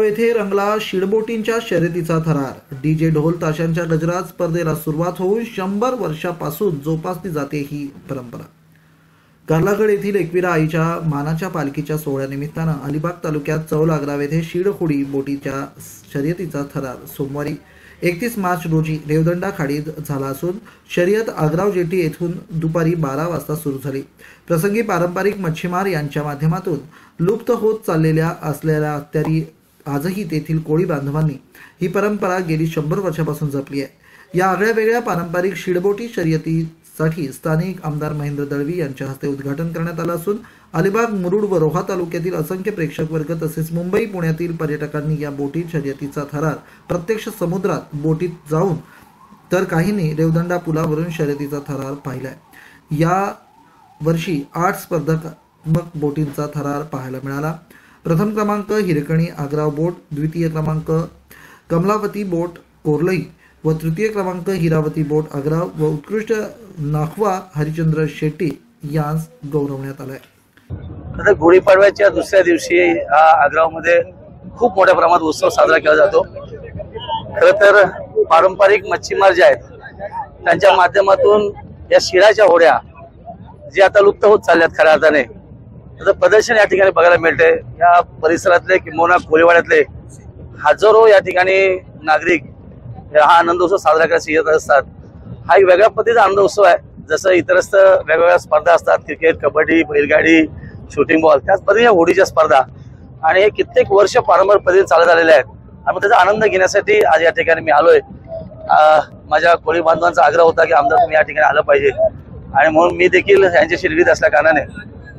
येथे रंगला शिडबोटींच्या शर्यतीचा थरार। डीजे ढोल ताशांच्या गजरात स्पर्धेला सुरुवात होऊन 100 वर्षापासून जोपासली जाते ही परंपरा। गार्लागड येथील एकविरा आईच्या मानाच्या पालखीच्या सोहळ्यानिमित्तानं अलिबाग तालुक्यात चौल आग्राव येथे शिडहोडी बोटीच्या शर्यतीचा थरार सोमवारी 31 मार्च रोजी रेवदंडा खाडीत झाला असून शर्यत आग्राव जेटी येथून दुपारी 12 वाजता सुरू झाली। प्रसंगी पारंपरिक मच्छीमार यांच्या माध्यमातून लुप्त होत चाललेल्या असलेल्या तरी आजही तेथील कोळी बांधवांनी ही परंपरा गेली 100 वर्षापासून जपली आहे। या आगळ्या वेगळ्या पारंपरिक शिडबोटी शर्यतीसाठी स्थानिक आमदार महेंद्र दळवी यांच्या हस्ते उद्घाटन करण्यात आलं असून अलिबाग, मुरुड व रोहा तालुक्यातील असंख्य प्रेक्षक वर्ग तसेच मुंबई, पुण्यातील पर्यटकांनी या बोटी शर्यतीचा थरार प्रत्यक्ष समुद्रात बोटीत जाऊन तर काहींनी रेवदंडा पुलावरून शर्यतीचा थरार पाहिलाय। या वर्षी 8 स्पर्धात्मक बोटींचा थरार पाहायला मिळाला। प्रथम क्रमांक हिरकणी आग्राव बोट, द्वितीय क्रमांक कमलावती बोट कोर्लई व तृतीय क्रमांक हिरावती बोट आग्राव व उत्कृष्ट नाखवा हरिचंद्र शेट्टी यांस गौरवण्यात आलाय। आता गुढीपाडव्याच्या दुसऱ्या दिवशी आग्रावमध्ये खूप मोठ्या प्रमाणात उत्सव साजरा केला जातो। खरं तर पारंपरिक मच्छीमार जे आहेत त्यांच्या माध्यमातून या शिडाच्या होड्या जे आता लुप्त होत चालल्यात खऱ्या अर्थाने त्याचं प्रदर्शन या ठिकाणी बघायला मिळते। या परिसरातले किंवा कोळीवाड्यातले हजारो या ठिकाणी नागरिक हा आनंद उत्सव साजरा करायला येत असतात। हा एक वेगळ्या पद्धतीचा आनंद उत्सव आहे। जसं इतरस्त वेगवेगळ्या स्पर्धा असतात, क्रिकेट, कबड्डी, बैलगाडी, शूटिंग बॉल, त्याच पद्धतीने होडीच्या स्पर्धा आणि हे कित्येक वर्ष पारंपरिक पद्धतीने चालत आलेले आहेत आणि त्याचा आनंद घेण्यासाठी आज या ठिकाणी मी आलोय। माझ्या कोळी बांधवांचा आग्रह होता की आमदार तुम्ही या ठिकाणी आलं पाहिजे आणि म्हणून मी देखील यांच्याशी निगडीत असल्या कारणाने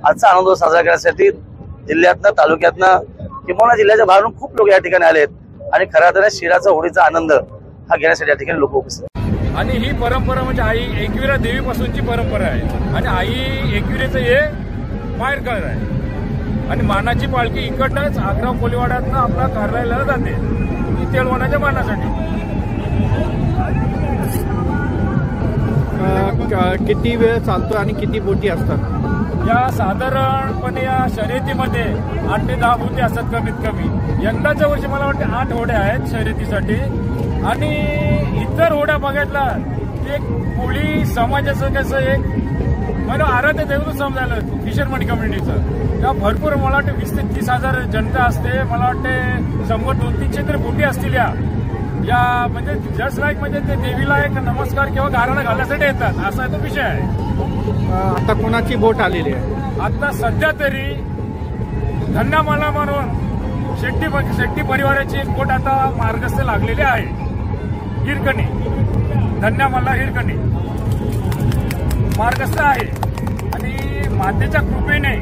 आजचा आनंद साजरा करण्यासाठी जिल्ह्यातनं, तालुक्यातनं किंवा जिल्ह्याच्या बाहेरून खूप लोक या ठिकाणी आलेत आणि खऱ्या अर्थाने शिडाचा होडीचा आनंद हा घेण्यासाठी या ठिकाणी लोक उपस्थित आहेत। आणि ही परंपरा म्हणजे आई एकविरा देवीपासूनची परंपरा आहे आणि आई एकविरेचं हे माहेरघर आहे आणि मानाची पालखी इकडनंच आग्राव कोळीवाड्यातनं आपल्या कार्यालयाला जाते तेलवणाच्या मानासाठी। किती वेळ चालतो आणि किती बोटी असतात? या साधारणपणे या शर्यतीमध्ये 8 ते 10 बोटी असतात कमीत कमी। यंदाच्या वर्षी मला वाटते 8 होड्या आहेत शर्यतीसाठी आणि इतर होड्या बघितला एक कोळी समाजाचं कसं एक मला आराध्य दैवत समजायला फिशरमन कम्युनिटीचं त्या भरपूर मला वाटतं 20 ते 30 हजार जनता असते। मला वाटते 100-200-300 तरी बोटी असतील या म्हणजे जस्ट लाईक म्हणजे ते देवीला एक नमस्कार किंवा गाराणा घालण्यासाठी येतात असा तो विषय आहे। आता कोणाची बोट आलेली आहे? आता सध्या तरी धन्यामाला म्हणून शेट्टी परिवाराची एक बोट आता मार्गस्थ लागलेली आहे। हिरकणी धन्यामाला हिरकणी मार्गस्थ आहे आणि मातेच्या कृपेने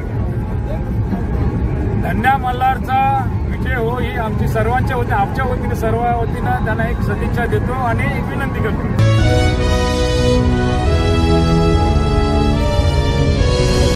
धन्यामल्हारचा विजय हो ही आमची सर्वांच्या वतीने, आमच्या वतीने, सर्व वतीनं त्यांना एक सदिच्छा देतो आणि एक विनंती करतो।